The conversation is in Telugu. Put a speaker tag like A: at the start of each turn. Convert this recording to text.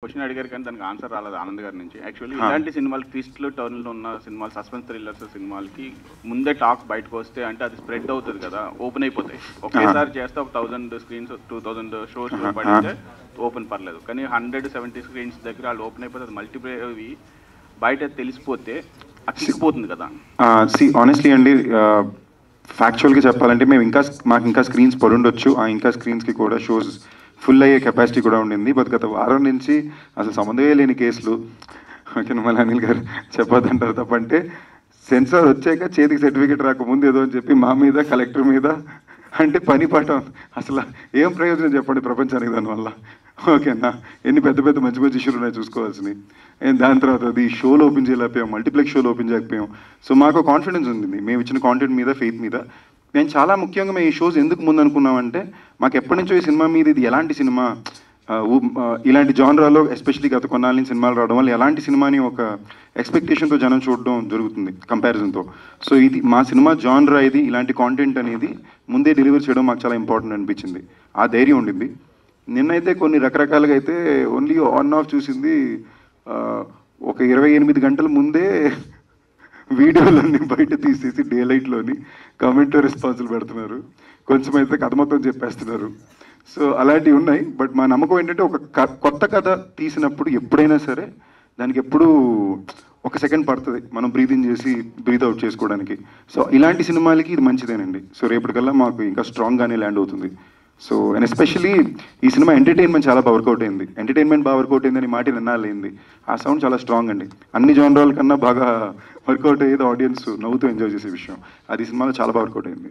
A: క్వశ్చన్ అడిగారు కానీ దానికి ఆన్సర్ రాలేదు ఆనంద్ గారి నుంచి. యాక్చువల్లీ ఇలాంటి సినిమాలు ట్విస్ట్లు టర్న్లు ఉన్న సినిమాలు, సస్పెన్స్ థ్రిల్లర్స్ సినిమాలకి ముందే టాక్ బయటకు వస్తే అంటే అది స్ప్రెడ్ అవుతుంది కదా, ఓపెన్ అయిపోతాయి. ఒకేసారి చేస్తే ఒక 1000 స్క్రీన్స్ 2000 షోస్ పడితే ఓపెన్ పర్లేదు, కానీ 170 స్క్రీన్స్ దగ్గర వాళ్ళు ఓపెన్ అయిపోతే అది మల్టిప్లే అవి బయట తెలిసిపోతే అక్కిపోతుంది కదా.
B: ఆనెస్ట్లీ అండి, ఫ్యాక్చువల్గా చెప్పాలంటే మాకు ఇంకా స్క్రీన్స్ పడుండొచ్చు. ఆ ఇంకా స్క్రీన్స్కి కూడా షోస్ ఫుల్ అయ్యే కెపాసిటీ కూడా ఉండింది. బట్ గత వారం నుంచి అసలు సంబంధమే లేని కేసులు, ఓకే మళ్ళీ అనిల్ గారు చెప్పొద్దంటారు తప్పంటే, సెన్సార్ వచ్చాక చేతికి సర్టిఫికేట్ రాకముందు ఏదో అని చెప్పి మా మీద, కలెక్టర్ మీద, అంటే పని పాఠం అసలు ఏం ప్రయోజనం చెప్పండి ప్రపంచానికి దానివల్ల. ఓకేనా, ఎన్ని పెద్ద పెద్ద మంచి మంచి ఇష్యూలు ఉన్నాయి చూసుకోవాల్సినవి. దాని తర్వాత అది షోలు ఓపెన్ చేయలేకపోయాం, మల్టీప్లెక్స్ షోలు ఓపెన్ చేయకపోయాం. సో మాకు కాన్ఫిడెన్స్ ఉంది మేము ఇచ్చిన కాంటెంట్ మీద, ఫెయిత్ మీద. మేము చాలా ముఖ్యంగా మేము ఈ షోస్ ఎందుకు ముందు అనుకున్నామంటే, మాకు ఎప్పటి నుంచో ఈ సినిమా మీద ఇది ఎలాంటి సినిమా, ఇలాంటి జానరాలో ఎస్పెషల్లీ గత కొన్నాళ్ళ సినిమాలు రావడం వల్ల ఎలాంటి సినిమాని ఒక ఎక్స్పెక్టేషన్తో జనం చూడడం జరుగుతుంది కంపారిజన్తో. సో ఇది మా సినిమా జానరా, ఇది ఇలాంటి కాంటెంట్ అనేది ముందే డెలివర్ చేయడం మాకు చాలా ఇంపార్టెంట్ అనిపించింది. ఆ ధైర్యం ఉండింది. నిన్నైతే కొన్ని రకరకాలుగా అయితే ఓన్లీ ఆన్ ఆఫ్ చూసింది, ఒక 28 గంటల ముందే వీడియోలన్నీ బయట తీసేసి డే లైట్లోని కామెంట్ రెస్పాన్సులు పెడుతున్నారు. కొంచెం అయితే కథ మొత్తం చెప్పేస్తున్నారు. సో అలాంటివి ఉన్నాయి. బట్ మా నమ్మకం ఏంటంటే, ఒక కొత్త కథ తీసినప్పుడు ఎప్పుడైనా సరే దానికి ఎప్పుడూ ఒక సెకండ్ పడుతుంది మనం బ్రీత్ ఇన్ చేసి బ్రీత్ అవుట్ చేసుకోవడానికి. సో ఇలాంటి సినిమాలకి ఇది మంచిదేనండి. సో రేపటికల్లా మాకు ఇంకా స్ట్రాంగ్గానే ల్యాండ్ అవుతుంది. సో అండ్ ఎస్పెషల్లీ ఈ సినిమా ఎంటర్టైన్మెంట్ చాలా బాగా వర్కౌట్ అయింది. ఎంటర్టైన్మెంట్ బాగా వర్కౌట్ అయిందని మాట నిన్నాళ్ళైంది. ఆ సౌండ్ చాలా స్ట్రాంగ్ అండి. అన్ని జానరాల కన్నా బాగా వర్కౌట్ అయ్యేది ఆడియన్స్ నవ్వుతూ ఎంజాయ్ చేసే విషయం. అది సినిమాలో చాలా బాగా వర్కౌట్ అయింది.